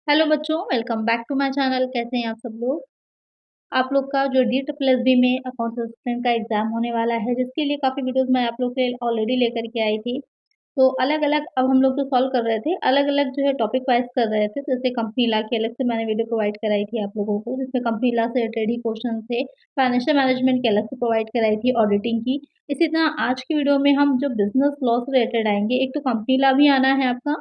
Hello बच्चों, welcome back to my channel. कैसे हैं आप सब लोग? आप लोग का जो डी ट्रिपल एस बी में अकाउंट्स असिस्टेंट का एग्जाम होने वाला है, जिसके लिए काफ़ी वीडियोस मैं आप लोग के ऑलरेडी लेकर के आई थी। तो अलग-अलग अब हम लोग जो सॉल्व कर रहे थे, अलग-अलग जो है टॉपिक वाइज़ कर रहे थे। जैसे कंपनी लॉ की अलग से मैंने वीडियो प्रोवाइड कराई थी आप लोगों को, जिसमें कंपनी लॉ से रिलेटेड ही क्वेश्चन थे। फाइनेंशियल मैनेजमेंट की अलग से प्रोवाइड कराई थी, ऑडिटिंग की। इसी तरह आज की वीडियो में हम जो बिज़नेस लॉ से रिलेटेड आएँगे, एक तो कंपनी लॉ भी आना है आपका।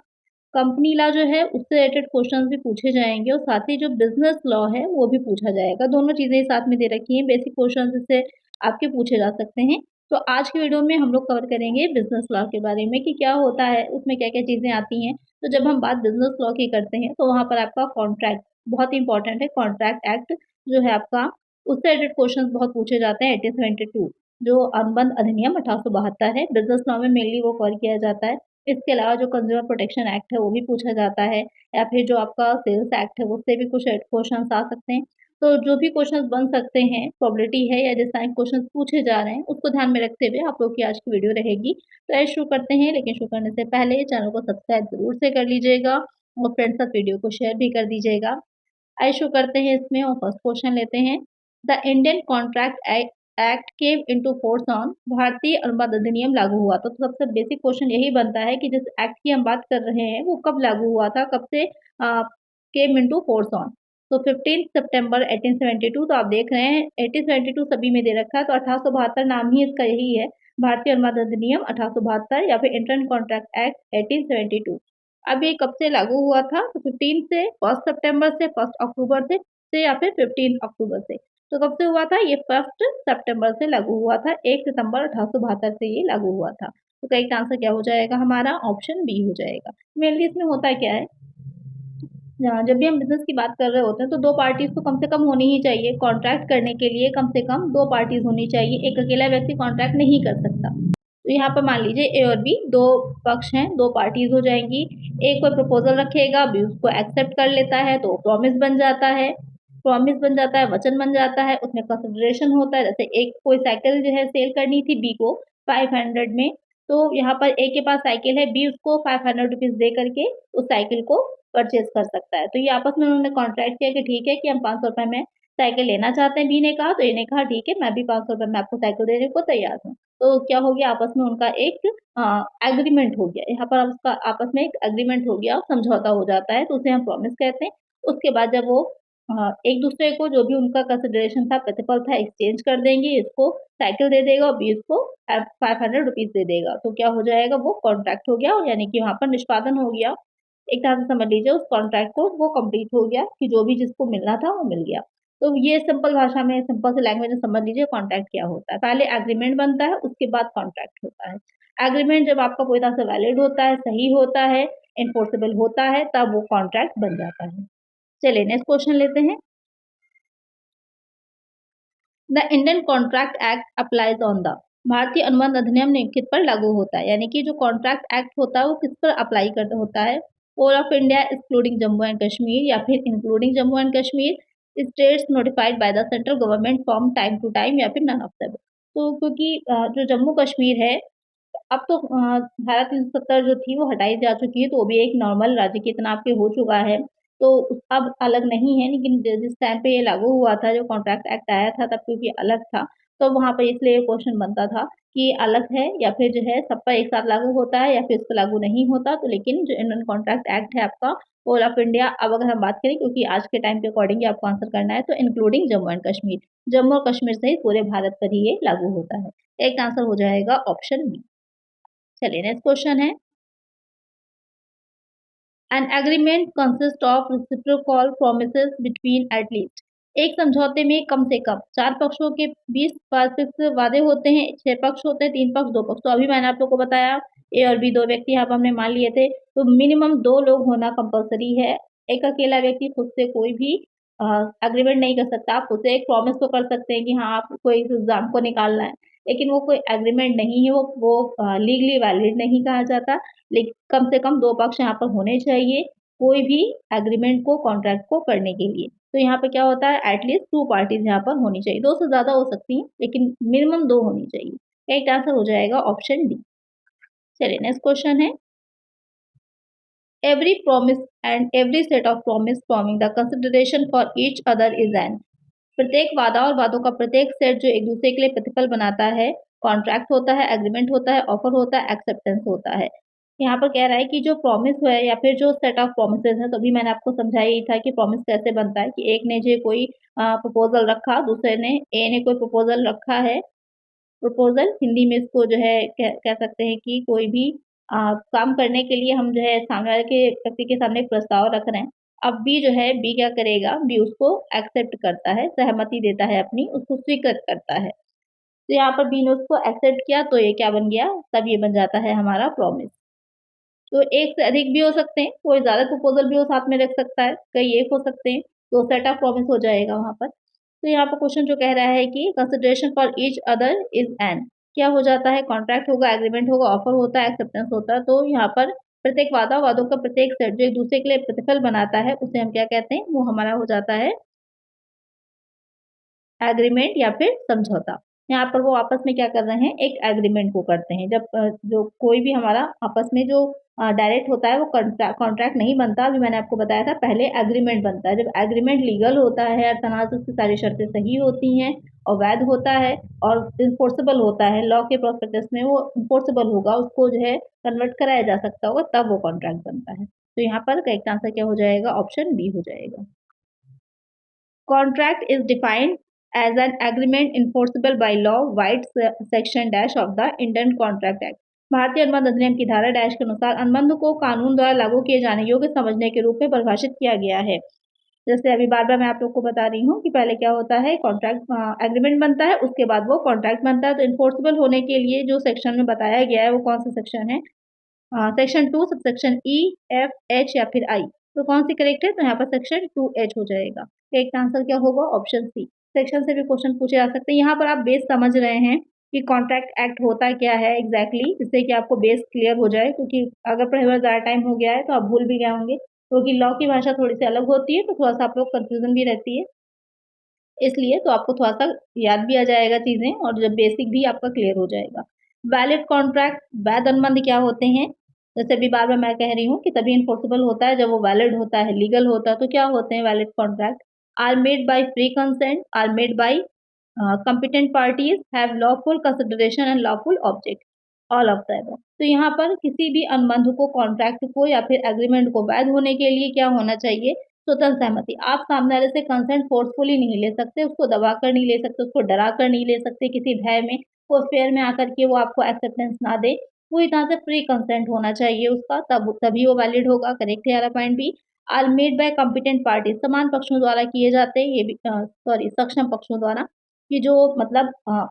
कंपनी लॉ जो है उससे रिलेटेड क्वेश्चंस भी पूछे जाएँगे और साथ ही जो बिज़नेस लॉ है वो भी पूछा जाएगा। दोनों चीज़ें साथ में दे रखी हैं, बेसिक क्वेश्चंस इससे आपके पूछे जा सकते हैं। तो आज की वीडियो में हम लोग कवर करेंगे बिज़नेस लॉ के बारे में कि क्या होता है, उसमें क्या-क्या चीज़ें आती हैं। तो जब हम बात बिज़नेस लॉ की करते हैं तो वहाँ पर आपका कॉन्ट्रैक्ट बहुत इंपॉर्टेंट है। कॉन्ट्रैक्ट एक्ट जो है आपका, उससे रिलेटेड क्वेश्चंस बहुत पूछे जाते हैं। 1872 जो अनुबंध अधिनियम 1872 है, बिज़नेस लॉ में मेनली वो कवर किया जाता है। इसके अलावा जो कंज्यूमर प्रोटेक्शन एक्ट है वो भी पूछा जाता है, या फिर जो आपका सेल्स एक्ट है उससे भी कुछ क्वेश्चंस आ सकते हैं। तो जो भी क्वेश्चंस बन सकते हैं, प्रोबेबिलिटी है या जिस टाइप क्वेश्चंस पूछे जा रहे हैं उसको ध्यान में रखते हुए आप लोग की आज की वीडियो रहेगी। तो आइए शुरू करते हैं, लेकिन शुरू करने से पहले चैनल को सब्सक्राइब जरूर से कर लीजिएगा और फ्रेंड्स साथ वीडियो को शेयर भी कर दीजिएगा। आइए शुरू करते हैं इसमें और फर्स्ट क्वेश्चन लेते हैं। The Indian contract act came into force on, भारतीय अनुबंध अधिनियम लागू हुआ। तो सबसे बेसिक क्वेश्चन यही बनता है कि जिस एक्ट की हम बात कर रहे हैं वो कब लागू हुआ था, कब से केम इनटू फोर्स ऑन। तो 15 सितंबर 1872। तो आप देख रहे हैं 1872 सभी में दे रखा है, तो 1872 नाम ही इसका यही है, भारतीय अनुबंध अधिनियम 1872 या फिर इंडियन कॉन्ट्रैक्ट एक्ट 1872। अब ये कब से लागू हुआ था? तो 15 से, 1 सितंबर से, 1 अक्टूबर से या फिर 15 अक्टूबर से। तो कब से हुआ था? ये 1 सितंबर से लागू हुआ था। 1 सितंबर 1872 से ये लागू हुआ था। तो करेक्ट आंसर क्या हो जाएगा हमारा? ऑप्शन बी हो जाएगा। मेनली इसमें होता क्या है, जब भी हम बिज़नेस की बात कर रहे होते हैं तो 2 पार्टीज़ तो कम से कम होनी ही चाहिए। कॉन्ट्रैक्ट करने के लिए कम से कम 2 पार्टीज़ होनी चाहिए। एक अकेला व्यक्ति कॉन्ट्रैक्ट नहीं कर सकता। तो यहाँ पर मान लीजिए ए और बी 2 पक्ष हैं, 2 पार्टीज़ हो जाएँगी। एक कोई प्रपोज़ल रखेगा, बी उसको एक्सेप्ट कर लेता है तो प्रॉमिस बन जाता है। प्रॉमिस बन जाता है, वचन बन जाता है, उसमें कंसिडरेशन होता है। जैसे एक कोई साइकिल जो है सेल करनी थी बी को 500 में, तो यहाँ पर ए के पास साइकिल है, बी उसको 500 रुपीज़ दे करके उस साइकिल को परचेज़ कर सकता है। तो ये आपस में उन्होंने कॉन्ट्रैक्ट किया कि ठीक है कि हम ₹500 में साइकिल लेना चाहते हैं, बी ने कहा, तो ए ने कहा ठीक है, मैं भी ₹500 में आपको साइकिल देने को तैयार हूँ। तो क्या हो गया, आपस में उनका एक एग्रीमेंट हो गया। यहाँ पर उसका आपस में एक एग्रीमेंट हो गया, समझौता हो जाता है, तो उसे हम प्रॉमिस कहते हैं। उसके बाद जब वो एक-दूसरे को जो भी उनका कंसिडरेशन था, प्रतिफल था, एक्सचेंज कर देंगे, इसको साइकिल दे देगा और बी इसको 500 रुपीज़ दे देगा। तो क्या हो जाएगा, वो कॉन्ट्रैक्ट हो गया, यानी कि वहाँ पर निष्पादन हो गया। एक तरह से समझ लीजिए उस कॉन्ट्रैक्ट को वो कंप्लीट हो गया कि जो भी जिसको मिलना था वो मिल गया। तो ये सिंपल भाषा में, सिंपल से लैंग्वेज में समझ लीजिए कॉन्ट्रैक्ट क्या होता है। पहले एग्रीमेंट बनता है, उसके बाद कॉन्ट्रैक्ट होता है। एग्रीमेंट जब आपका पूरी तरह से वैलिड होता है, सही होता है, एनफोर्सेबल होता है, तब वो कॉन्ट्रैक्ट बन जाता है। चलिए नेक्स्ट क्वेश्चन लेते हैं। The Indian contract act applies on the, भारतीय अनुबंध अधिनियम निम्नलिखित पर लागू होता है। यानी कि जो कॉन्ट्रैक्ट एक्ट होता है वो किस पर अप्लाई कर होता है? Whole of India excluding Jammu and Kashmir या फिर including Jammu and Kashmir, states notified by the central government from time to time या फिर नन ऑफ देम। तो क्योंकि जो जम्मू कश्मीर है, अब तो धारा 370 जो थी वो हटाई जा चुकी है, तो वो भी एक नॉर्मल राज्य के तनाव पे हो चुका है। तो अब अलग नहीं है, लेकिन जिस टाइम पे ये लागू हुआ था, जो कॉन्ट्रैक्ट एक्ट आया था, तब क्योंकि अलग था, तो वहाँ पे इसलिए क्वेश्चन बनता था कि अलग है या फिर जो है सब पर एक साथ लागू होता है या फिर इस पे लागू नहीं होता। तो लेकिन जो इंडियन कॉन्ट्रैक्ट एक्ट है आपका, होल ऑफ इंडिया, अब अगर हम बात करें क्योंकि आज के टाइम के अकॉर्डिंग ही आपको आंसर करना है, तो इंक्लूडिंग जम्मू एंड कश्मीर, जम्मू और कश्मीर सहित पूरे भारत पर ही ये लागू होता है। एक आंसर हो जाएगा ऑप्शन बी। चलिए नेक्स्ट क्वेश्चन है। An agreement consist of reciprocal promises between at least, एक समझौते में कम से कम 4 पक्षों के 20 वार्षिक वादे होते हैं। 6 पक्ष होते हैं, 3 पक्ष 2 पक्ष। तो अभी मैंने आप लोग को बताया ए और बी 2 व्यक्ति यहाँ पर हमने मान लिए थे, तो मिनिमम 2 लोग होना कंपल्सरी है। एक अकेला व्यक्ति खुद से कोई भी एग्रीमेंट नहीं कर सकता। आप खुद से एक प्रॉमिस तो कर सकते हैं कि हाँ आपको इस एग्जाम को निकालना है, लेकिन वो कोई एग्रीमेंट नहीं है, वो लीगली वैलिड नहीं कहा जाता। लेकिन कम से कम 2 पक्ष यहाँ पर होने चाहिए, कोई भी एग्रीमेंट को, कॉन्ट्रैक्ट को करने के लिए। तो यहाँ पे क्या होता है, एट लीस्ट 2 पार्टीज़ यहाँ पर होनी चाहिए। 2 से ज़्यादा हो सकती हैं, लेकिन मिनिमम 2 होनी चाहिए। करेक्ट आंसर हो जाएगा ऑप्शन डी। चलिए नेक्स्ट क्वेश्चन है। Every promise and every set of promise forming the consideration for each other is an. प्रत्येक वादा और वादों का प्रत्येक सेट जो एक दूसरे के लिए प्रतिफल बनाता है, कॉन्ट्रैक्ट होता है, एग्रीमेंट होता है, ऑफर होता है, एक्सेप्टेंस होता है। यहाँ पर कह रहा है कि जो प्रॉमिस है या फिर जो सेट ऑफ प्रॉमिसेस है, तो अभी मैंने आपको समझाया ही था कि प्रॉमिस कैसे बनता है कि एक ने जो कोई प्रपोजल रखा, दूसरे ने ए ने कोई प्रपोजल रखा है। प्रपोजल हिंदी में इसको जो है कह सकते हैं कि कोई भी काम करने के लिए हम जो है सामने वाले के व्यक्ति के सामने एक प्रस्ताव रख रहे हैं। अब बी जो है बी क्या करेगा, बी उसको एक्सेप्ट करता है, सहमति देता है अपनी, उसको स्वीकृत करता है। तो यहाँ पर बी ने उसको एक्सेप्ट किया तो ये क्या बन गया, तब ये बन जाता है हमारा प्रॉमिस। तो एक से अधिक भी हो सकते हैं, कोई ज़्यादा प्रपोजल भी वो साथ में रख सकता है, कई एक हो सकते हैं, तो सेट ऑफ प्रॉमिस हो जाएगा वहाँ पर। तो यहाँ पर क्वेश्चन जो कह रहा है कि consideration for each other is an, क्या हो जाता है, कॉन्ट्रैक्ट होगा, एग्रीमेंट होगा, ऑफर होता है, एक्सेप्टेंस होता है। तो यहाँ पर प्रत्येक वादा वादों का प्रत्येक सेट जो एक दूसरे के लिए प्रतिफल बनाता है, उसे हम क्या कहते हैं, वो हमारा हो जाता है एग्रीमेंट या फिर समझौता। यहाँ पर वो आपस में क्या कर रहे हैं, एक एग्रीमेंट को करते हैं। जब जो कोई भी हमारा आपस में जो डायरेक्ट होता है वो कॉन्ट्रैक्ट नहीं बनता, अभी मैंने आपको बताया था, पहले एग्रीमेंट बनता है। जब एग्रीमेंट लीगल होता है, हर तरह से उसकी सारी शर्तें सही होती हैं और वैध होता है और इन्फोर्सेबल होता है, लॉ के प्रोस्पेक्टस में वो इन्फोर्सेबल होगा, उसको जो है कन्वर्ट कराया जा सकता होगा, तब वो कॉन्ट्रैक्ट बनता है। तो यहाँ पर करेक्ट आंसर क्या हो जाएगा, ऑप्शन बी हो जाएगा। Contract is defined as an agreement enforceable by law, white section dash of the Indian Contract Act। भारतीय अनुबंध अधिनियम की धारा डैश के अनुसार अनुबंध को कानून द्वारा लागू किए जाने योग्य समझने के रूप में परिभाषित किया गया है। जैसे अभी बार बार मैं आप लोग को बता रही हूँ कि पहले क्या होता है, कॉन्ट्रैक्ट एग्रीमेंट बनता है, उसके बाद वो कॉन्ट्रैक्ट बनता है। तो इन्फोर्सेबल होने के लिए जो सेक्शन में बताया गया है वो कौन सा सेक्शन है, सेक्शन 2 सबसेक्शन ई, एफ, एच या फिर आई। तो कौन सी करेक्ट है, तो यहाँ पर सेक्शन 2H हो जाएगा। करेक्ट आंसर क्या होगा, ऑप्शन सी। सेक्शन से भी क्वेश्चन पूछे जा सकते हैं। यहाँ पर आप बेस समझ रहे हैं कि कॉन्ट्रैक्ट एक्ट होता क्या है एग्जैक्टली, जिससे कि आपको बेस क्लियर हो जाए, क्योंकि अगर पढ़े हुए ज़्यादा टाइम हो गया है तो आप भूल भी गए होंगे, क्योंकि लॉ की भाषा थोड़ी सी अलग होती है, तो थोड़ा सा आप लोग कन्फ्यूजन भी रहती है, इसलिए तो आपको थोड़ा-सा याद भी आ जाएगा चीज़ें और जब बेसिक भी आपका क्लियर हो जाएगा। वैलिड कॉन्ट्रैक्ट, वैध अनुबंध क्या होते हैं? जैसे अभी बार-बार मैं कह रही हूँ कि तभी एन्फोर्सेबल होता है जब वो वैलिड होता है, लीगल होता है। तो क्या होते हैं valid contract? Are made by free consent, are made by competent parties, have lawful consideration and lawful object, all of the above. तो यहाँ पर किसी भी अनुबंध को, कॉन्ट्रैक्ट को या फिर एग्रीमेंट को वैध होने के लिए क्या होना चाहिए, स्वतंत्र सहमति। आप सामने वाले से कंसेंट फोर्सफुली नहीं ले सकते, उसको दबा कर नहीं ले सकते, उसको डरा कर नहीं ले सकते, किसी भय में, वो फेयर में आकर के वो आपको एक्सेप्टेंस ना दे। पूरी तरह से फ्री कंसेंट होना चाहिए उसका, तब तभी वो वैलिड होगा। करेक्ट है, point B. Are made by competent party, समान पक्षों द्वारा किए जाते हैं, ये भी सॉरी सक्षम पक्षों द्वारा, कि जो मतलब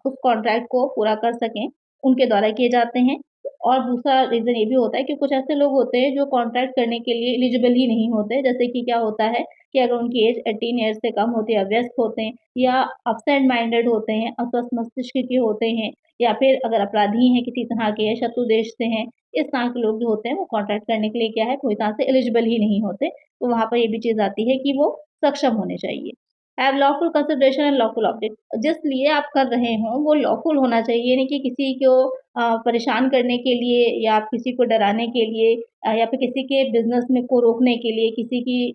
उस कॉन्ट्रैक्ट को पूरा कर सकें, उनके द्वारा किए जाते हैं। और दूसरा रीज़न ये भी होता है कि कुछ ऐसे लोग होते हैं जो कॉन्ट्रैक्ट करने के लिए एलिजिबल ही नहीं होते। जैसे कि क्या होता है कि अगर उनकी एज 18 ईयर्स से कम होती है, अव्यस्त होते हैं या एब्सेंट माइंडेड होते हैं, अस्वस्थ मस्तिष्क के होते हैं, या फिर अगर अपराधी हैं किसी तरह के या शत्रु देश से हैं, इस तरह के लोग जो होते हैं वो कॉन्ट्रैक्ट करने के लिए क्या है, पूरी तरह से एलिजिबल ही नहीं होते। तो वहाँ पर ये भी चीज़ आती है कि वो सक्षम होने चाहिए। Have lawful consideration and lawful object, जिस लिए आप कर रहे हों वो लॉफुल होना चाहिए, नहीं कि किसी को परेशान करने के लिए या किसी को डराने के लिए या फिर किसी के बिजनेस में को रोकने के लिए, किसी की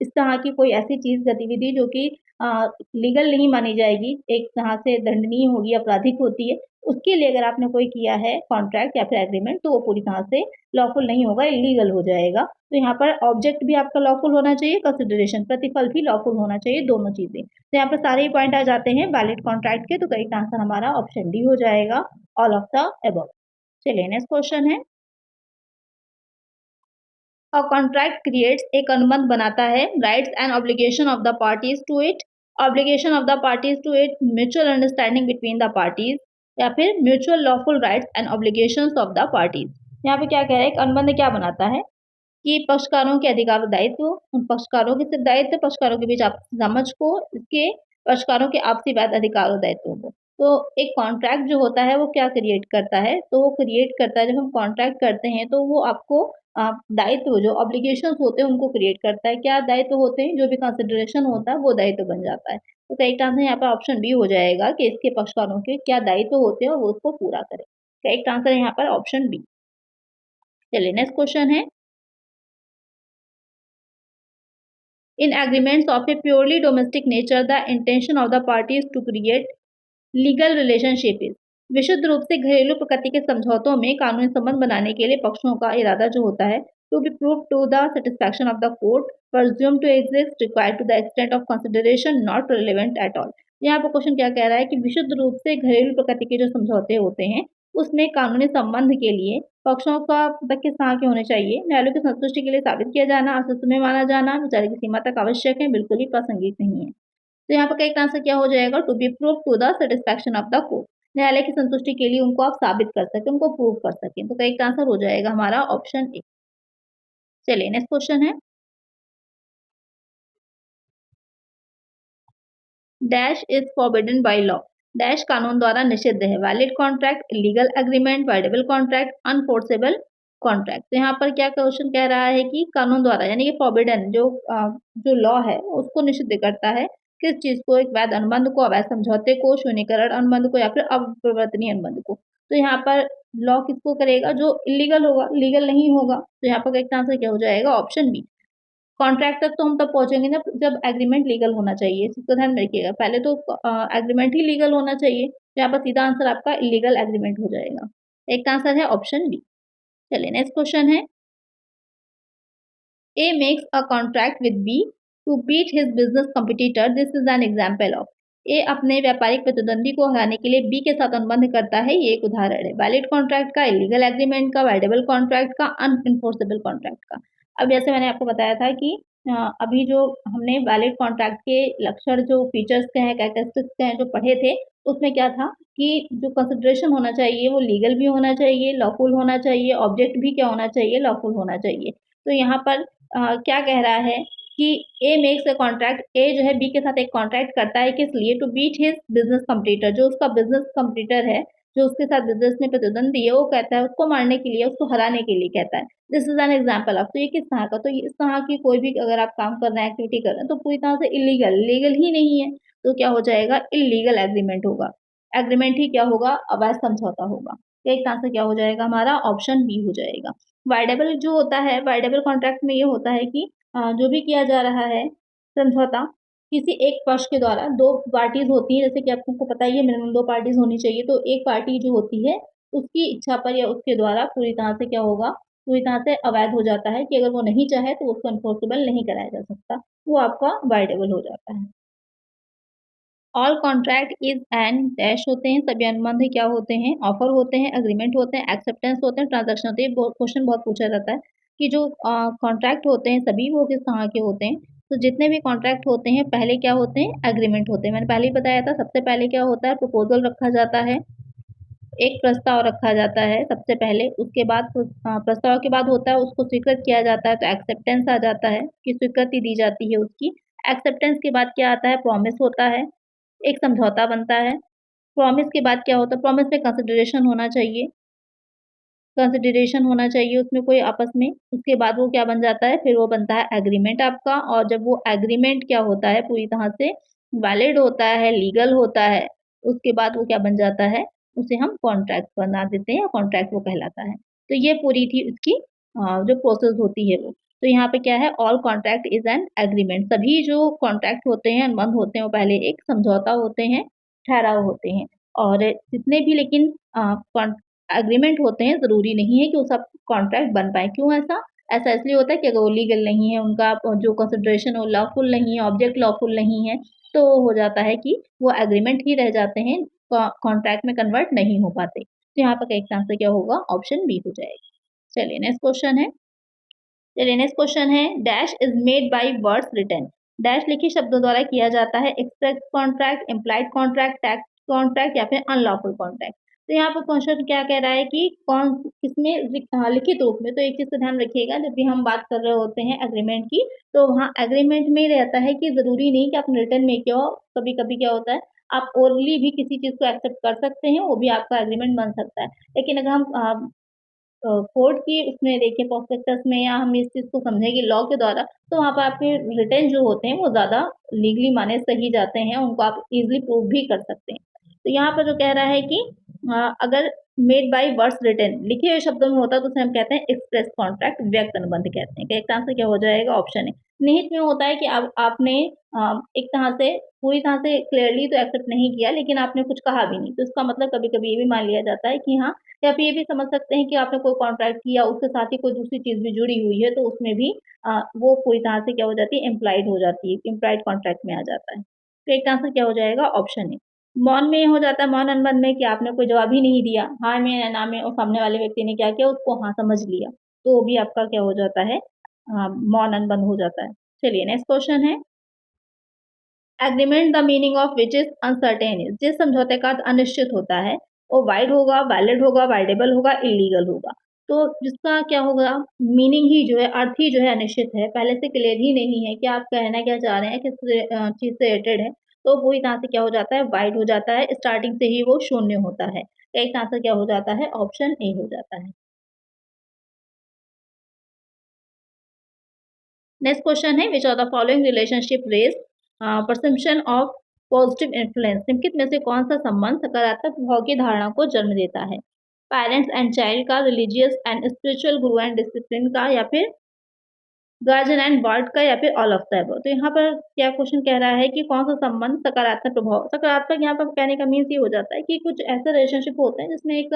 इस तरह की कोई ऐसी चीज़ गतिविधि जो कि लीगल नहीं मानी जाएगी, एक तरह से दंडनीय होगी, आपराधिक होती है, उसके लिए अगर आपने कोई किया है कॉन्ट्रैक्ट या फिर एग्रीमेंट, तो वो पूरी तरह से लॉफुल नहीं होगा, इलीगल हो जाएगा। तो यहाँ पर ऑब्जेक्ट भी आपका लॉफुल होना चाहिए, कंसिडरेशन प्रतिफल भी लॉफुल होना चाहिए, दोनों चीज़ें। तो यहाँ पर सारे ही पॉइंट आ जाते हैं वैलिड कॉन्ट्रैक्ट के, तो करेक्ट आंसर हमारा ऑप्शन डी हो जाएगा, ऑल ऑफ द अबव। चलिए नेक्स्ट क्वेश्चन है, अ कॉन्ट्रैक्ट क्रिएट्स, एक अनुबंध बनाता है, rights and obligation of the parties to it, obligation of the parties to it, mutual understanding between the parties, या फिर mutual lawful rights and obligations of the parties. यहाँ पे क्या कह रहा है, एक अनुबंध क्या बनाता है कि पक्षकारों के अधिकार और दायित्व, उन पक्षकारों के सिर्फ दायित्व, पक्षकारों के बीच आपसी समझ को, इसके पक्षकारों के आपसी वैध अधिकार और दायित्वों को। तो एक कॉन्ट्रैक्ट जो होता है वो क्या क्रिएट करता है, तो वो क्रिएट करता है, जब हम कॉन्ट्रैक्ट करते हैं तो वो आपको दायित्व, जो ऑब्लिगेशंस होते हैं उनको क्रिएट करता है। क्या दायित्व होते हैं, जो भी कंसिडरेशन होता है वो दायित्व बन जाता है। तो करेक्ट आंसर यहाँ पर ऑप्शन बी हो जाएगा कि इसके पक्षकारों के क्या दायित्व होते हैं और वो उसको पूरा करें। करेक्ट आंसर यहाँ पर ऑप्शन बी। चलिए नेक्स्ट क्वेश्चन है, in agreements of a purely domestic nature the intention of the parties to create legal relationship is. विशुद्ध रूप से घरेलू प्रकृति के समझौतों में कानूनी संबंध बनाने के लिए पक्षों का इरादा जो होता है to be prove to the satisfaction of the court presume to exist required to the extent of consideration not relevant at all। यहाँ पर क्वेश्चन क्या कह रहा है कि विशुद्ध रूप से घरेलू प्रकृति के जो समझौते होते हैं उसमें कानूनी संबंध के लिए पक्षों का तक किस तरह के होने चाहिए, न्यायालय की संतुष्टि के लिए साबित किया जाना, अस्तित्व में माना जाना विचार की सीमा तक आवश्यक है, बिल्कुल ही प्रासंगिक नहीं है। तो यहाँ पर करेक्ट आंसर क्या हो जाएगा, to be prove to the satisfaction of the court. न्यायालय की संतुष्टि के लिए उनको आप साबित कर सकें, उनको प्रूव कर सकें। तो करेक्ट आंसर हो जाएगा हमारा ऑप्शन ए। चलिए नेक्स्ट क्वेश्चन है, dash is forbidden by law. Dash कानून द्वारा निषिद्ध है, valid contract, illegal agreement, voidable contract, unenforceable contract. तो यहाँ पर क्या क्वेश्चन कह रहा है कि कानून द्वारा यानी कि फॉरबिडन जो लॉ है उसको निषिद्ध करता है किस चीज को, एक वैध अनुबंध को, अवैध समझौते को, शून्यकरण अनुबंध को या फिर अपरिवर्तनीय अनुबंध को। तो यहाँ पर लॉ किसको करेगा, जो इलीगल होगा, लीगल नहीं होगा। तो यहाँ पर करेक्ट आंसर क्या हो जाएगा, ऑप्शन बी। कॉन्ट्रैक्ट तक तो हम तब पहुंचेंगे ना जब एग्रीमेंट लीगल होना चाहिए, इसको ध्यान में रखिएगा। पहले तो एग्रीमेंट ही लीगल होना चाहिए, तो यहाँ पर सीधा आंसर आपका इलीगल एग्रीमेंट हो जाएगा। एक आंसर है ऑप्शन बी। चलिए नेक्स्ट क्वेश्चन है, A makes a contract with B to beat his business competitor, this is an example of. A अपने व्यापारिक प्रतिद्वंदी को हराने के लिए बी के साथ अनुबंध करता है, ये एक उदाहरण है। वैलिड कॉन्ट्रैक्ट का, इलीगल एग्रीमेंट का, वाइडेबल कॉन्ट्रैक्ट का, अनइन्फोर्सेबल कॉन्ट्रैक्ट का। अब जैसे मैंने आपको बताया था कि अभी जो हमने वैलिड कॉन्ट्रैक्ट के लक्षण, जो फीचर्स के हैं, कैरेक्टरिस्टिक्स के हैं, जो पढ़े थे, उसमें क्या था कि जो कंसिडरेशन होना चाहिए वो लीगल भी होना चाहिए, लॉफुल होना चाहिए, ऑब्जेक्ट भी क्या होना चाहिए, लॉफुल होना चाहिए। तो यहाँ पर क्या कह रहा है कि ए मेक्स अ कॉन्ट्रैक्ट, ए जो है बी के साथ एक कॉन्ट्रैक्ट करता है, किस लिए, to beat his business competitor, जो उसका बिजनेस कंपटीटर है, जो उसके साथ बिजनेस में प्रतिद्वंदी है, वो कहता है उसको मारने के लिए, उसको हराने के लिए कहता है। This is an example of. तो ये किस तरह का, तो इस तरह की कोई भी अगर आप काम कर रहे हैं, एक्टिविटी कर रहे हैं, तो पूरी तरह से इलीगल, लीगल ही नहीं है, तो क्या हो जाएगा, इलीगल एग्रीमेंट होगा। एग्रीमेंट ही क्या होगा, अवैध समझौता होगा। एक आंसर क्या हो जाएगा हमारा, ऑप्शन बी हो जाएगा। वाइडेबल जो होता है, वाइडेबल कॉन्ट्रैक्ट में ये होता है कि जो भी किया जा रहा है समझौता, किसी एक पक्ष के द्वारा, दो पार्टीज होती हैं, जैसे कि आपको पता ही है मिनिमम दो पार्टीज होनी चाहिए, तो एक पार्टी जो होती है उसकी इच्छा पर या उसके द्वारा पूरी तरह से क्या होगा, पूरी तरह से अवैध हो जाता है कि अगर वो नहीं चाहे तो उसको एनफोर्सेबल नहीं कराया जा सकता, वो आपका वाइडेबल हो जाता है। All contract is and dash होते हैं, सभी अनुबंध क्या होते हैं, ऑफर होते हैं, अग्रीमेंट होते हैं, एक्सेप्टेंस होते हैं, ट्रांजैक्शन होते हैं। क्वेश्चन बहुत पूछा जाता है कि जो कॉन्ट्रैक्ट होते हैं सभी वो किस तरह के होते हैं। तो जितने भी कॉन्ट्रैक्ट होते हैं पहले क्या होते हैं, एग्रीमेंट होते हैं। मैंने पहले ही बताया था, सबसे पहले क्या होता है, प्रपोजल रखा जाता है, एक प्रस्ताव रखा जाता है सबसे पहले, उसके बाद प्रस्ताव के बाद होता है उसको स्वीकृत किया जाता है, तो एक्सेप्टेंस आ जाता है कि स्वीकृति दी जाती है उसकी। एक्सेप्टेंस के बाद क्या आता है, प्रॉमिस होता है, एक समझौता बनता है। प्रॉमिस के बाद क्या होता है, प्रॉमिस में कंसिडरेशन होना चाहिए, कंसिडरेशन होना चाहिए उसमें कोई आपस में। उसके बाद वो क्या बन जाता है, फिर वो बनता है एग्रीमेंट आपका। और जब वो एग्रीमेंट क्या होता है, पूरी तरह से वैलिड होता है, लीगल होता है, उसके बाद वो क्या बन जाता है, उसे हम कॉन्ट्रैक्ट बना देते हैं, कॉन्ट्रैक्ट वो कहलाता है। तो ये पूरी थी इसकी जो प्रोसेस होती है वो। तो यहाँ पे क्या है, all contract is an agreement. सभी जो कॉन्ट्रैक्ट होते हैं, अनुबंध होते हैं, वो पहले एक समझौता होते हैं, ठहराव होते हैं। और जितने भी लेकिन एग्रीमेंट होते हैं, ज़रूरी नहीं है कि वो सब कॉन्ट्रैक्ट बन पाए। क्यों ऐसा? ऐसा इसलिए होता है कि अगर वो लीगल नहीं है, उनका जो कंसिडरेशन हो लॉफुल नहीं है, ऑब्जेक्ट लॉफुल नहीं है, तो हो जाता है कि वो एग्रीमेंट ही रह जाते हैं, कॉन्ट्रैक्ट में कन्वर्ट नहीं हो पाते। तो यहाँ पर एक आंसर क्या होगा, ऑप्शन बी हो जाएगा। चलिए नेक्स्ट क्वेश्चन है, चलिए नेक्स्ट क्वेश्चन है, dash is made by words written. Dash लिखित शब्दों द्वारा किया जाता है, express contract, implied contract, tax contract या फिर अनलॉफुल कॉन्ट्रैक्ट। तो यहाँ पर क्वेश्चन क्या कह रहा है कि कौन किसमें लिखित रूप में। तो एक चीज का ध्यान रखिएगा, जब भी हम बात कर रहे होते हैं एग्रीमेंट की, तो वहाँ एग्रीमेंट में रहता है कि जरूरी नहीं कि आप रिटर्न में क्या हो। कभी कभी क्या होता है, आप ओरली भी किसी चीज को एक्सेप्ट कर सकते हैं, वो भी आपका एग्रीमेंट बन सकता है। लेकिन अगर हम कोर्ट की उसमें देखिए, प्रोस्पेक्टस में, या हम इस चीज़ को समझेंगे लॉ के द्वारा, तो वहाँ पर आपके रिटर्न जो होते हैं वो ज़्यादा लीगली माने सही जाते हैं, उनको आप इजीली प्रूव भी कर सकते हैं। तो यहाँ पर जो कह रहा है कि अगर मेड बाय वर्ड्स रिटन लिखे हुए शब्दों में होता है तो उसे हम कहते हैं एक्सप्रेस कॉन्ट्रैक्ट, व्यक्त अनुबंध कहते हैं। करेक्ट आंसर क्या हो जाएगा? ऑप्शन है। निहित में होता है कि अब आपने एक तरह से पूरी तरह से क्लियरली तो एक्सेप्ट नहीं किया लेकिन आपने कुछ कहा भी नहीं, तो इसका मतलब कभी-कभी ये भी मान लिया जाता है कि हाँ, या फिर ये भी समझ सकते हैं कि आपने कोई कॉन्ट्रैक्ट किया, उसके साथ ही कोई दूसरी चीज़ भी जुड़ी हुई है, तो उसमें भी वो पूरी तरह से क्या हो जाती है? इम्प्लाइड हो जाती है, इम्प्लाइड कॉन्ट्रैक्ट में आ जाता है। करेक्ट आंसर क्या हो जाएगा? Option A. मौन में हो जाता है, मौन अनुबंध में कि आपने कोई जवाब ही नहीं दिया, हाँ में या ना में, और सामने वाले व्यक्ति ने क्या किया, उसको हाँ समझ लिया, तो वो भी आपका क्या हो जाता है? मौन अनुबंध हो जाता है। चलिए नेक्स्ट क्वेश्चन है, agreement the meaning of which is uncertain is, जिस समझौते का अर्थ अनिश्चित होता है वो वाइड होगा, वैलिड होगा, वाइडेबल होगा, इलीगल होगा। तो जिसका क्या होगा, मीनिंग ही जो है, अर्थ ही जो है अनिश्चित है, पहले से क्लियर ही नहीं है कि आप कहना क्या चाह रहे हैं, किस चीज से रिलेटेड है, तो पूरी तरह से क्या हो जाता है? वाइड हो जाता है, स्टार्टिंग से ही वो शून्य होता है। एक आंसर क्या हो जाता है? ऑप्शन ए हो जाता है। नेक्स्ट क्वेश्चन है, which of the following relationship raise perception of positive influence, निम्नलिखित में से कौन सा संबंध सकारात्मक प्रभाव की धारणा को जन्म देता है? पेरेंट्स एंड चाइल्ड का, religious and spiritual, Guru and discipline का, या फिर गार्जियन एंड वर्ड का, या फिर ऑल ऑफ द अबव। तो यहाँ पर क्या क्वेश्चन कह रहा है कि कौन सा संबंध सकारात्मक प्रभाव, सकारात्मक यहाँ पर कहने का मीन्स ये हो जाता है कि कुछ ऐसे रिलेशनशिप होते हैं जिसमें एक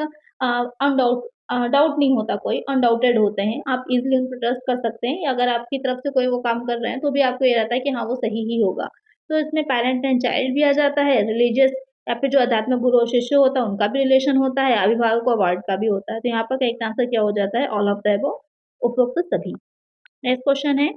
अनडाउट डाउट नहीं होता, कोई अनडाउटेड होते हैं, आप इजीली उन पर ट्रस्ट कर सकते हैं, या अगर आपकी तरफ से कोई वो काम कर रहे हैं तो भी आपको ये रहता है कि हाँ वो सही ही होगा। तो इसमें पेरेंट एंड चाइल्ड भी आ जाता है, रिलीजियस या फिर जो अध्यात्मिक गुरु और शिष्य होता है उनका भी रिलेशन होता है, अभिभावक और वर्ड का भी होता है। तो यहाँ पर एक आंसर क्या हो जाता है? ऑल ऑफ द अबव, उपरोक्त सभी। नेक्स्ट क्वेश्चन है,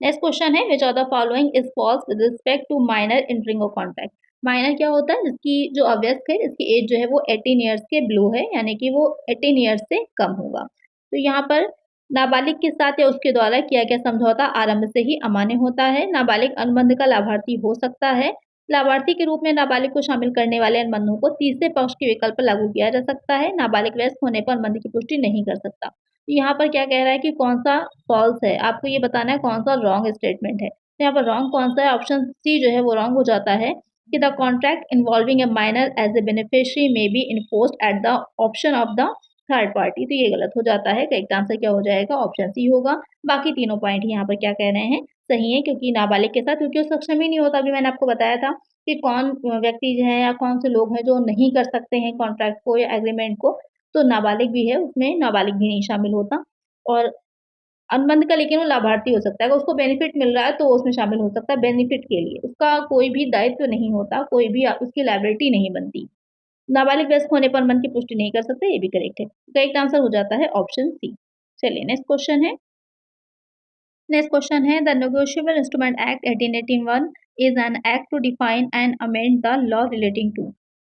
नेक्स्ट क्वेश्चन है, which of the following is false with respect to minor entering of contract. Minor क्या होता है? जिसकी जो अवयस्क है, इसकी एज जो है वो 18 ईयर्स के बिलो है, यानी कि वो 18 ईयर्स से कम होगा। तो यहाँ पर नाबालिग के साथ या उसके द्वारा किया गया समझौता आरंभ से ही अमान्य होता है। नाबालिग अनुबंध का लाभार्थी हो सकता है। लाभार्थी के रूप में नाबालिग को शामिल करने वाले अनुबंधों को तीसरे पक्ष के विकल्प पर लागू किया जा सकता है। नाबालिग वयस्क होने पर अनुबंध की पुष्टि नहीं कर सकता। यहाँ पर क्या कह रहा है कि कौन-सा फ़ॉल्स है, आपको ये बताना है कौन-सा रॉन्ग स्टेटमेंट है। तो यहाँ पर रॉन्ग कौन-सा है? ऑप्शन सी जो है वो रॉन्ग हो जाता है कि the contract involving a minor as a beneficiary may be enforced at the option of the third party. तो ये गलत हो जाता है, करेक्ट आंसर क्या हो जाएगा? ऑप्शन सी होगा। बाकी तीनों पॉइंट यहाँ पर क्या कह रहे हैं? सही है, क्योंकि नाबालिग के साथ क्योंकि वो सक्षम ही नहीं होता, अभी मैंने आपको बताया था कि कौन व्यक्ति जो है या कौन से लोग हैं जो नहीं कर सकते हैं कॉन्ट्रैक्ट को या एग्रीमेंट को, तो नाबालिग भी है, उसमें नाबालिग भी नहीं शामिल होता। और अनुबंध का लेकिन वो लाभार्थी हो सकता है, अगर उसको बेनिफिट मिल रहा है तो वो उसमें शामिल हो सकता है बेनिफिट के लिए, उसका कोई भी दायित्व नहीं होता, कोई भी उसकी लायबिलिटी नहीं बनती। नाबालिग वयस्क होने पर अनुबंध की पुष्टि नहीं कर सकते, ये भी करेक्ट है। करेक्ट आंसर हो जाता है ऑप्शन सी। चलिए नेक्स्ट क्वेश्चन है, नेक्स्ट क्वेश्चन है, the negotiable instrument act 1881 is an act to define and amend the law relating to.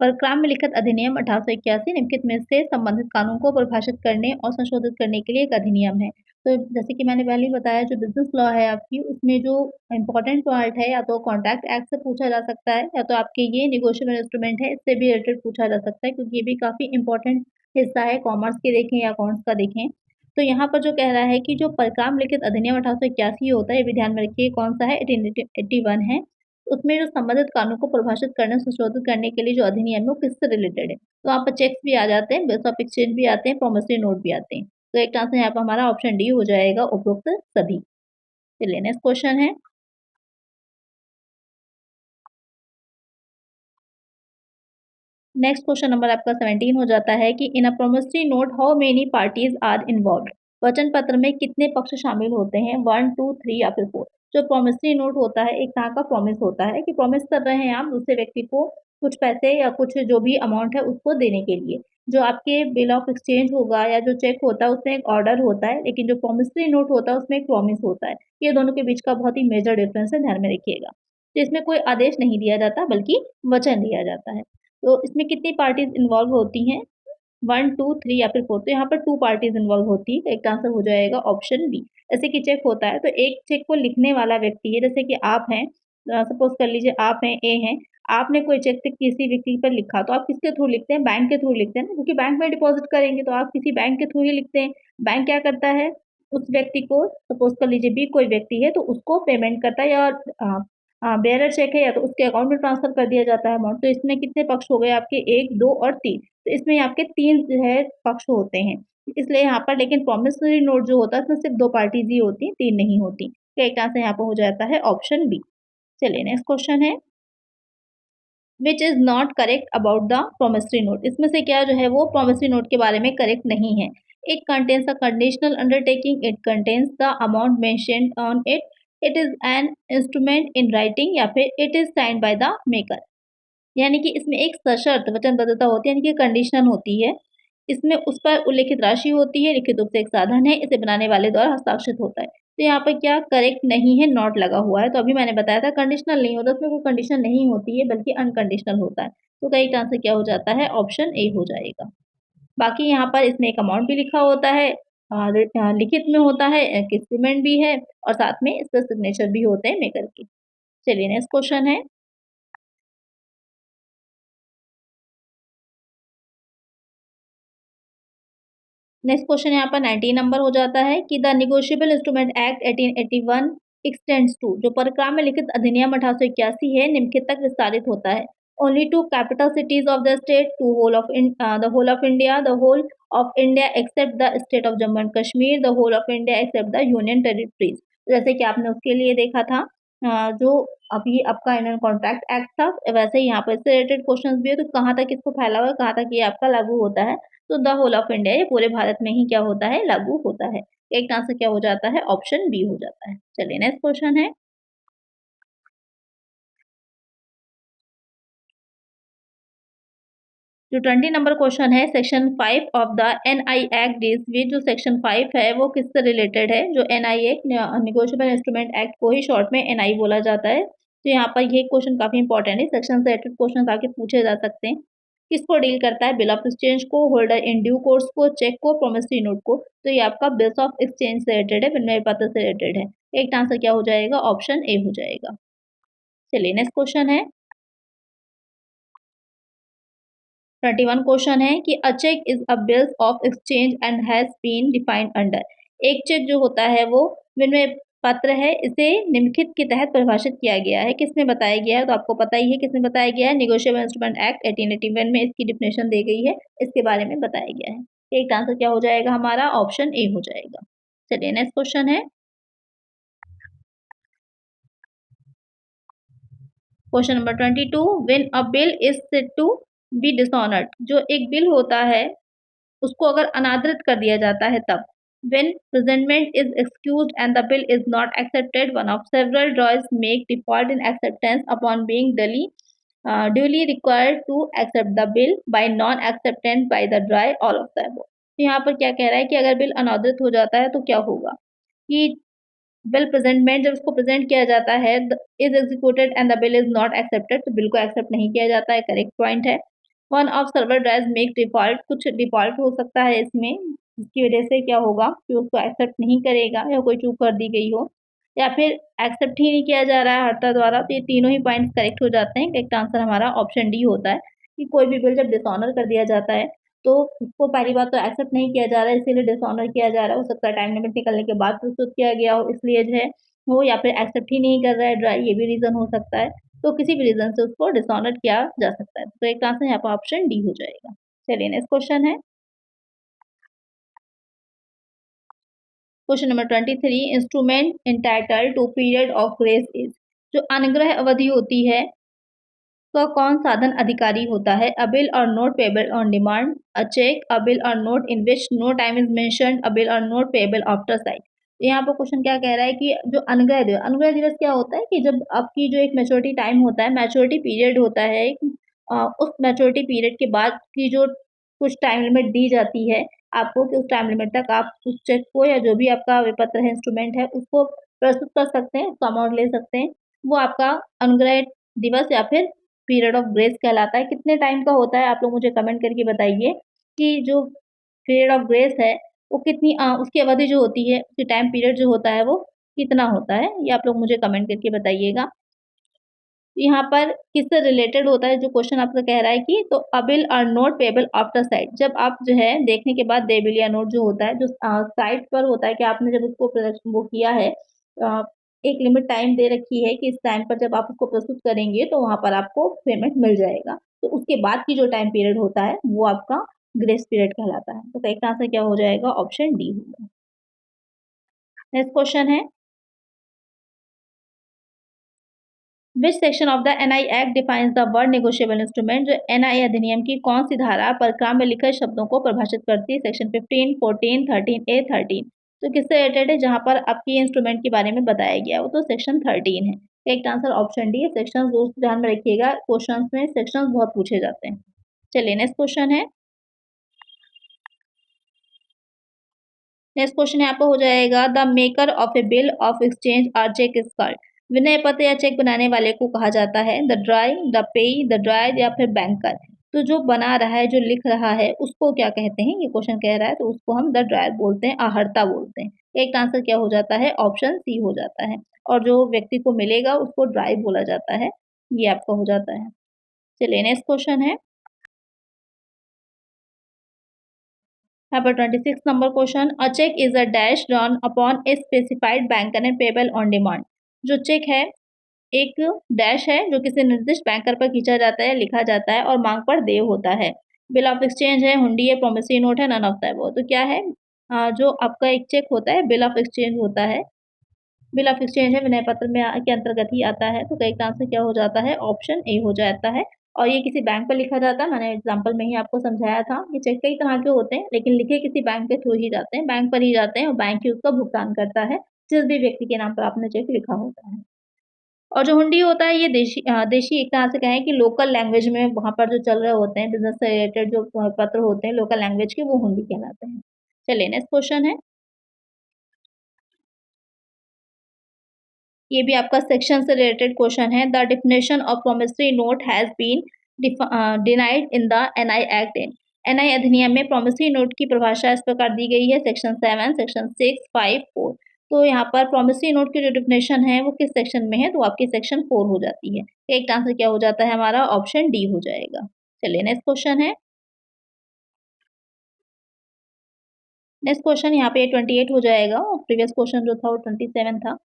परक्राम में लिखित अधिनियम 1881 निम्नलिखित में से संबंधित कानून को परिभाषित करने और संशोधित करने के लिए एक अधिनियम है। तो जैसे कि मैंने पहले ही बताया, जो बिजनेस लॉ है आपकी, उसमें जो इंपॉर्टेंट पार्ट है या तो कॉन्ट्रैक्ट एक्ट से पूछा जा सकता है, या तो आपके ये नेगोशिएबल इंस्ट्रूमेंट है इससे भी रिलेटेड पूछा जा सकता है, क्योंकि ये भी काफी इंपॉर्टेंट हिस्सा है, कॉमर्स के देखें या अकाउंट्स का देखें। तो यहाँ पर जो कह रहा है कि जो परक्राम लिखित अधिनियम 1881 होता है, ये भी ध्यान में रखिए कौन सा है? 1881 है। उसमें जो संबंधित कानून को परिभाषित करने, संशोधित करने के लिए जो अधिनियम है वो किससे रिलेटेड है? तो वहाँ पर चेक्स भी आ जाते हैं, बिल्स ऑफ एक्सचेंज भी आते हैं, प्रॉमिसरी नोट भी आते हैं। तो एक आंसर यहाँ पर हमारा ऑप्शन डी हो जाएगा, उपरोक्त सभी। चलिए नेक्स्ट क्वेश्चन है, नेक्स्ट क्वेश्चन नंबर आपका 17 हो जाता है कि in a promissory note how many parties are involved. वचन पत्र में कितने पक्ष शामिल होते हैं? 1, 2, 3 या फिर 4। जो प्रोमिसरी नोट होता है एक तरह का प्रॉमिस होता है कि प्रॉमिस कर रहे हैं आप दूसरे व्यक्ति को कुछ पैसे या कुछ जो भी अमाउंट है उसको देने के लिए। जो आपके बिल ऑफ एक्सचेंज होगा या जो चेक होता है उसमें एक ऑर्डर होता है, लेकिन जो प्रोमिसरी नोट होता है उसमें एक प्रॉमिस होता है। ये दोनों के बीच का बहुत ही मेजर डिफरेंस है, ध्यान में रखिएगा। तो इसमें कोई आदेश नहीं दिया जाता बल्कि वचन दिया जाता है। तो इसमें कितनी पार्टीज़ इन्वॉल्व होती हैं? 1, 2, 3 या फिर 4। तो यहाँ पर 2 पार्टीज़ इन्वॉल्व होती है, एक आंसर हो जाएगा ऑप्शन बी। जैसे कि चेक होता है तो एक चेक को लिखने वाला व्यक्ति है, जैसे कि आप हैं, सपोज़ कर लीजिए आप हैं, ए हैं, आपने कोई चेक किसी व्यक्ति पर लिखा, तो आप किसके थ्रू लिखते हैं? बैंक के थ्रू लिखते हैं ना, क्योंकि बैंक में डिपॉज़िट करेंगे तो आप किसी बैंक के थ्रू ही लिखते हैं। बैंक क्या करता है? उस व्यक्ति को, सपोज़ कर लीजिए बी कोई व्यक्ति है तो उसको पेमेंट करता है, या बेयरर चेक है या तो उसके अकाउंट में ट्रांसफर कर दिया जाता है अमाउंट। तो इसमें कितने पक्ष हो गए आपके, 1, 2 और 3। तो इसमें आपके 3 जो है पक्ष होते हैं, इसलिए यहाँ पर लेकिन प्रॉमिसरी नोट जो होता है उसमें सिर्फ 2 पार्टीज ही होती हैं, 3 नहीं होती। करेक्ट आंसर यहाँ पर हो जाता है ऑप्शन बी। चलिए नेक्स्ट क्वेश्चन है, which is not correct about the promissory note. इसमें से क्या जो है वो प्रोमिसरी नोट के बारे में करेक्ट नहीं है। It contains a conditional undertaking, it contains the amount mentioned on it, it is an instrument in writing या फिर it is signed by the maker. यानी कि इसमें एक सशर्त वचनबद्धता होती है, यानी कि कंडीशन होती है। इसमें उस पर उल्लिखित राशि होती है, लिखित रूप से एक साधन है, इसे बनाने वाले द्वारा हस्ताक्षरित होता है। तो यहाँ पर क्या करेक्ट नहीं है, नॉट लगा हुआ है। तो अभी मैंने बताया था कंडीशनल नहीं होता, उसमें कोई कंडीशन नहीं होती है बल्कि अनकंडीशनल होता है। तो करेक्ट आंसर क्या हो जाता है, ऑप्शन ए हो जाएगा। बाकी यहाँ पर इसमें एक अमाउंट भी लिखा होता है, लिखित में होता है, एक इंस्ट्रूमेंट भी है और साथ में इसका सिग्नेचर भी होते हैं मेकर की। चलिए नेक्स्ट क्वेश्चन है, नेक्स्ट क्वेश्चन यहाँ पर 19 नंबर हो जाता है कि the negotiable instrument act 1881 extends to, जो परिक्राम में लिखित अधिनियम 1881 है निम्नलिखित तक विस्तारित होता है। Only to capital cities of the state, to the whole of India, the whole of India except the state of Jammu and Kashmir, the whole of India except the union territories. जैसे कि आपने उसके लिए देखा था जो अभी आपका इंडियन कॉन्ट्रैक्ट एक्ट था, वैसे ही यहाँ पर इससे रिलेटेड क्वेश्चन भी है। तो कहाँ तक इसको फैला हुआ है, कहाँ तक ये आपका लागू होता है। तो द होल ऑफ इंडिया, ये पूरे भारत में ही क्या होता है, लागू होता है। एक आंसर क्या हो जाता है, ऑप्शन बी हो जाता है। चलिए नेक्स्ट क्वेश्चन है, जो 20 नंबर क्वेश्चन है, section 5 of the NI act deals with, जो सेक्शन 5 है वो किससे रिलेटेड है। जो NI act, negotiable instrument act को ही शॉर्ट में एनआई बोला जाता है। तो यहाँ पर ये क्वेश्चन काफी इंपॉर्टेंट है, सेक्शन से रिलेटेड क्वेश्चन आके पूछे जा सकते हैं। किसको डील करता है, बिल ऑफ एक्सचेंज को, होल्डर इन ड्यू कोर्स को, चेक को, प्रोमिसरी नोट को। तो ये आपका बिल्स ऑफ एक्सचेंज से रिलेटेड है, विनिमय पत्र से रिलेटेड है। एक आंसर क्या हो जाएगा, ऑप्शन ए हो जाएगा। चलिए नेक्स्ट क्वेश्चन है, 21 क्वेश्चन है कि a cheque is a bills of exchange and has been defined under. एक चेक जो होता है वो विनिमय पत्र है, इसे निम्नलिखित के तहत परिभाषित किया गया है। किसमें बताया गया है, तो आपको पता ही है किसमें बताया गया है, निगोशिएबल इंस्ट्रूमेंट एक्ट 1881 में इसकी डिफिनेशन दी गई है, इसके बारे में बताया गया है। एक आंसर क्या हो जाएगा हमारा, ऑप्शन ए हो जाएगा। चलिए नेक्स्ट क्वेश्चन है, question number 22, when a bill is said to be dishonoured. जो एक बिल होता है उसको अगर अनादरित कर दिया जाता है तब। When presentment is excused and the bill is not accepted, one of several drawers make default in acceptance upon being duly required to accept the bill by non-acceptance by the drawer, all of the above। तो यहाँ पर क्या कह रहा है कि अगर bill अनादरित हो जाता है तो क्या होगा, कि बिल प्रेजेंटमेंट जब इसको प्रेजेंट किया जाता है, is executed and the bill is not accepted, तो बिल को एक्सेप्ट नहीं किया जाता है, करेक्ट पॉइंट है। One of server drive make default, कुछ डिफॉल्ट हो सकता है इसमें, जिसकी वजह से क्या होगा कि उसको एक्सेप्ट नहीं करेगा या कोई चूक कर दी गई हो, या फिर एक्सेप्ट ही नहीं किया जा रहा है हर्ता द्वारा। तो ये तीनों ही पॉइंट्स करेक्ट हो जाते हैं। करेक्ट आंसर हमारा ऑप्शन डी होता है, कि कोई भी बिल जब डिसऑनर कर दिया जाता है तो उसको पहली बात तो एक्सेप्ट नहीं किया जा रहा है, इसीलिए डिसऑनर किया जा रहा है। हो सकता है टाइम लिमिट निकलने के बाद प्रस्तुत किया गया हो, इसलिए जो है हो, या फिर एक्सेप्ट ही नहीं कर रहा है ड्राई, ये भी रीज़न हो सकता है। तो किसी भी रीज़न से उसको डिसऑनर किया जा सकता है। तो एक आंसर यहाँ पर ऑप्शन डी हो जाएगा। चलिए नेक्स्ट क्वेश्चन है, question number 23, instrument entitled to period of grace is. जो अनुग्रह अवधि होती है का कौन साधन अधिकारी होता है। A bill or note payable on demand, a cheque, a bill or note in which no time is mentioned, a bill or note payable after sight. यहाँ पर क्वेश्चन क्या कह रहा है कि जो अनुग्रह दिवस क्या होता है, कि जब आपकी जो एक मैच्योरिटी टाइम होता है, मैच्योरिटी पीरियड होता है, उस मैच्योरिटी पीरियड के बाद की जो कुछ टाइम लिमिट दी जाती है आपको, कि उस टाइम लिमिट तक आप उस चेक को या जो भी आपका विपत्र है, इंस्ट्रूमेंट है, उसको प्रस्तुत कर सकते हैं, उसका अमाउंट ले सकते हैं। वो आपका अनुग्रह दिवस या फिर पीरियड ऑफ ग्रेस कहलाता है। कितने टाइम का होता है, आप लोग मुझे कमेंट करके बताइए कि जो पीरियड ऑफ ग्रेस है वो कितनी उसकी अवधि जो होती है, उसकी टाइम पीरियड जो होता है वो कितना होता है, ये आप लोग मुझे कमेंट करके बताइएगा। यहाँ पर किससे रिलेटेड होता है, जो क्वेश्चन आपका कह रहा है कि तो अ bill or note payable after site, जब आप जो है देखने के बाद दे बिल या नोट जो होता है, जो साइट पर होता है कि आपने जब उसको वो किया है, एक लिमिट टाइम दे रखी है कि इस टाइम पर जब आप उसको प्रस्तुत करेंगे तो वहाँ पर आपको पेमेंट मिल जाएगा। तो उसके बाद की जो टाइम पीरियड होता है वो आपका ग्रेस पीरियड कहलाता है। तो करेक्ट आंसर क्या हो जाएगा? ऑप्शन डी होगा। नेक्स्ट क्वेश्चन है, which section of the NI act defines the word negotiable instrument? जो एनआई अधिनियम की कौन सी धारा परक्राम में लिखे शब्दों को परिभाषित करती है? सेक्शन 15, 14, 13 ए 13। तो किससे रिलेटेड है जहां पर आपकी इंस्ट्रूमेंट के बारे में बताया गया? वो तो सेक्शन 13 है। करेक्ट आंसर ऑप्शन डी है। सेक्शन दोस्त ध्यान में रखिएगा, क्वेश्चन में सेक्शन बहुत पूछे जाते हैं। चलिए नेक्स्ट क्वेश्चन है, नेक्स्ट क्वेश्चन यहाँ पर हो जाएगा, the maker of a bill of exchange or cheque is called? विनय पत्र या चेक बनाने वाले को कहा जाता है the drawee, the payee, the drawer या फिर बैंकर। तो जो बना रहा है, जो लिख रहा है, उसको क्या कहते हैं? ये क्वेश्चन कह रहा है तो उसको हम द ड्रायर बोलते हैं, आहर्ता बोलते हैं। एक आंसर क्या हो जाता है? ऑप्शन सी हो जाता है। और जो व्यक्ति को मिलेगा उसको ड्राई बोला जाता है, ये आपका हो जाता है। चलिए नेक्स्ट क्वेश्चन है, यहाँ पर 26 number question, a cheque is a dash drawn upon a specified banker and payable on demand. जो चेक है एक डैश है जो किसी निर्दिष्ट बैंकर पर खींचा जाता है, लिखा जाता है और मांग पर देय होता है। बिल ऑफ एक्सचेंज है, हुंडी है, प्रोमिसरी नोट है, नन ऑफ द अबव। तो क्या है? जो आपका एक चेक होता है बिल ऑफ एक्सचेंज होता है। बिल ऑफ एक्सचेंज है, विनय पत्र में के अंतर्गत ही आता है। तो करेक्ट आंसर क्या हो जाता है? ऑप्शन ए हो जाता है। और ये किसी बैंक पर लिखा जाता है, मैंने एग्जांपल में ही आपको समझाया था कि चेक कई तरह के होते हैं लेकिन लिखे किसी बैंक के थ्रू ही जाते हैं, बैंक पर ही जाते हैं और बैंक ही उसका भुगतान करता है जिस भी व्यक्ति के नाम पर आपने चेक लिखा होता है। और जो हुंडी होता है ये देशी एक तरह से कहें कि लोकल लैंग्वेज में वहाँ पर जो चल रहे होते हैं बिजनेस से रिलेटेड जो पत्र होते हैं लोकल लैंग्वेज के, वो हुंडी कहलाते हैं। चलिए नेक्स्ट क्वेश्चन है, ये भी आपका सेक्शन से रिलेटेड क्वेश्चन है, the definition of promissory note has been defined in the NI act. इन एनआई अधिनियम में प्रोमिसरी नोट की परिभाषा इस प्रकार दी गई है, सेक्शन 7, सेक्शन 6, 5, 4। तो यहाँ पर प्रोमिसरी नोट की जो डिफिनेशन है वो किस सेक्शन में है? तो आपकी सेक्शन 4 हो जाती है। एक आंसर क्या हो जाता है हमारा? ऑप्शन डी हो जाएगा। चलिए नेक्स्ट क्वेश्चन है, नेक्स्ट क्वेश्चन यहाँ पे 28 हो जाएगा और प्रीवियस क्वेश्चन जो था वो 27 था।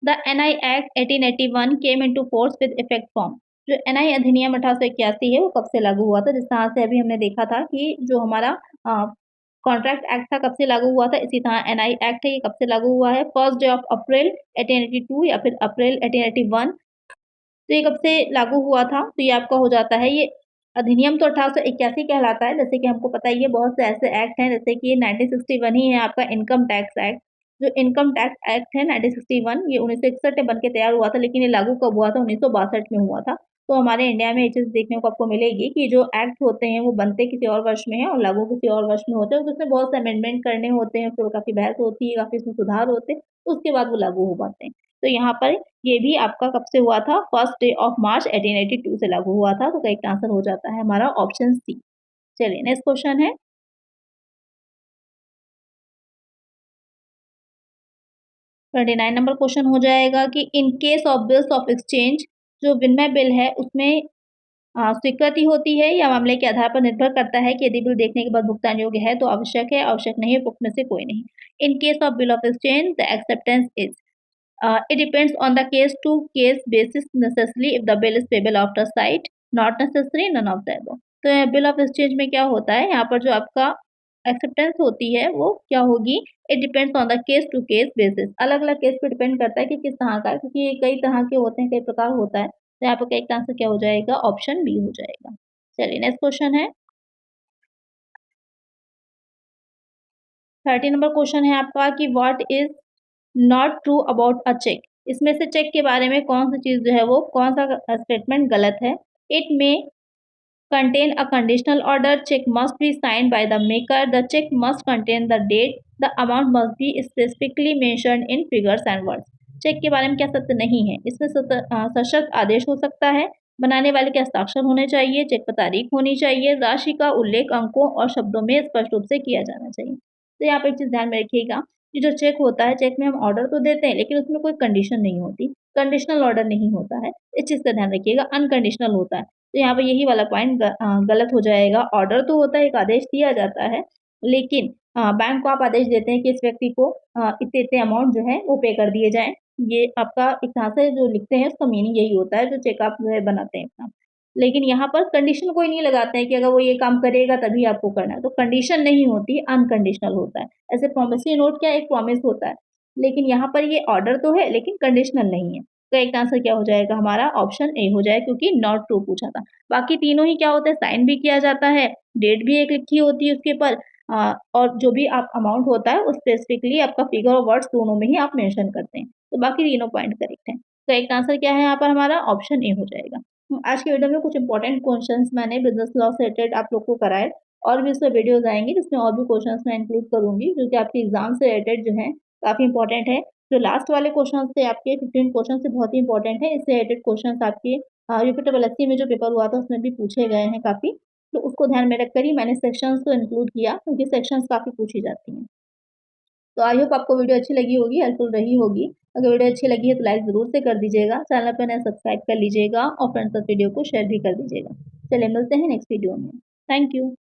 The NI act 1881 came into force with effect from. जो एनआई अधिनियम 1881 है वो कब से लागू हुआ था? जिस तरह से अभी हमने देखा था कि जो हमारा कॉन्ट्रैक्ट एक्ट था कब से लागू हुआ था, इसी तरह एनआई एक्ट है ये कब से लागू हुआ है? फर्स्ट डे ऑफ अप्रैल 1882 या फिर अप्रैल 1881। तो ये कब से लागू हुआ था? तो ये आपका हो जाता है, ये अधिनियम तो 1881 कहलाता है। जैसे कि हमको पता ही है बहुत से ऐसे एक्ट हैं, जैसे कि 1961 ही है आपका इनकम टैक्स एक्ट। जो इनकम टैक्स एक्ट है 1961 ये 1961 में बन के तैयार हुआ था, लेकिन ये लागू कब हुआ था? 1962 में हुआ था। तो हमारे इंडिया में ये चीज़ देखने को आपको मिलेगी कि जो एक्ट होते हैं वो बनते किसी और वर्ष में हैं और लागू किसी और वर्ष में होते हैं। तो उसमें बहुत से अमेंडमेंट करने होते हैं, फिर काफ़ी बहस होती है, काफ़ी इसमें सुधार होते हैं, तो उसके बाद वो लागू हो पाते हैं। तो यहाँ पर ये भी आपका कब से हुआ था? फर्स्ट डे ऑफ मार्च 1882 से लागू हुआ था। तो करेक्ट आंसर हो जाता है हमारा ऑप्शन सी। चलिए नेक्स्ट क्वेश्चन है, 29 नंबर क्वेश्चन हो जाएगा कि in case of bills of exchange, जो विनिमय बिल है उसमें स्वीकृति होती है या मामले के आधार पर निर्भर करता है कि यदि बिल देखने के बाद भुगतान योग्य है तो आवश्यक है, आवश्यक नहीं है, उपरोक्त में से कोई नहीं। In case of bill of exchange the acceptance is, it depends on the case to case basis necessarily if the bill is payable after sight, not necessary, none of the above। तो bill of exchange में क्या होता है? यहाँ पर जो आपका acceptance होती है वो क्या होगी? It depends on the case to case basis, अलग अलग केस पे डिपेंड करता है कि किस तरह का है, क्योंकि ये कई तरह के होते हैं, कई प्रकार होता है। तो यहाँ पर करेक्ट आंसर क्या हो जाएगा? ऑप्शन बी हो जाएगा। चलिए नेक्स्ट क्वेश्चन है, 30 नंबर क्वेश्चन है आपका कि what is not true about a cheque. इसमें से चेक के बारे में कौन सी चीज़ जो है वो कौन सा स्टेटमेंट गलत है? इट में contain a conditional order, check must be signed by the maker, the check must contain the date, the amount must be specifically mentioned in figures and words। Cheque के बारे में क्या सत्य नहीं है? इसमें सशर्त आदेश हो सकता है, बनाने वाले के हस्ताक्षर होने चाहिए, चेक पर तारीख होनी चाहिए, राशि का उल्लेख अंकों और शब्दों में स्पष्ट रूप से किया जाना चाहिए। तो यहाँ पर एक चीज़ ध्यान में रखिएगा कि जो चेक होता है, चेक में हम ऑर्डर तो देते हैं लेकिन उसमें कोई कंडीशन नहीं होती, कंडीशनल ऑर्डर नहीं होता है, इस चीज़ का ध्यान रखिएगा, अनकंडीशनल होता है। तो यहाँ पे यही वाला पॉइंट गलत हो जाएगा। ऑर्डर तो होता है, एक आदेश दिया जाता है, लेकिन बैंक को आप आदेश देते हैं कि इस व्यक्ति को इतने-इतने अमाउंट जो है वो पे कर दिए जाएँ। ये आपका एक तरह से जो लिखते हैं उसका मीनिंग यही होता है, जो चेक आप जो है बनाते हैं अपना। लेकिन यहाँ पर कंडीशन कोई नहीं लगाते हैं कि अगर वो ये काम करेगा तभी आपको करना है, तो कंडीशन नहीं होती, अनकंडीशनल होता है। ऐसे प्रॉमिसरी नोट क्या एक प्रॉमिस होता है, लेकिन यहाँ पर ये ऑर्डर तो है लेकिन कंडीशनल नहीं है। तो एक आंसर क्या हो जाएगा हमारा ऑप्शन ए हो जाएगा क्योंकि नॉट ट्रू पूछा था। बाकी तीनों ही क्या होता है साइन भी किया जाता है, डेट भी एक लिखी होती है उसके ऊपर और जो भी आप अमाउंट होता है वो स्पेसिफिकली आपका फिगर और वर्ड्स दोनों में ही आप मेंशन करते हैं। तो बाकी तीनों पॉइंट करेक्ट हैं। तो एक आंसर क्या है यहाँ पर हमारा ऑप्शन ए हो जाएगा। आज के वीडियो में कुछ इंपॉर्टेंट क्वेश्चंस मैंने बिजनेस लॉ से रिलेटेड आप लोग को कराए और भी इसमें वीडियोस आएंगे जिसमें और भी क्वेश्चंस मैं इंक्लूड करूंगी जो कि आपके एग्जाम से रिलेटेड जो है काफी इंपॉर्टेंट है। जो लास्ट वाले क्वेश्चन थे आपके 15 क्वेश्चन से बहुत ही इंपॉर्टेंट है, इससे रिलेटेड क्वेश्चन आपके रिपीटेबल एससी में जो पेपर हुआ था उसमें भी पूछे गए हैं काफी। तो उसको ध्यान में रखकर ही मैंने सेक्शंस को इंक्लूड किया क्योंकि सेक्शंस काफी पूछी जाती हैं। तो आई होप आपको वीडियो अच्छी लगी होगी, हेल्पफुल रही होगी। अगर वीडियो अच्छी लगी है तो लाइक ज़रूर से कर दीजिएगा, चैनल पर नए सब्सक्राइब कर लीजिएगा और फ्रेंड्स तक वीडियो को शेयर भी कर दीजिएगा। चलिए मिलते हैं नेक्स्ट वीडियो में। Thank you.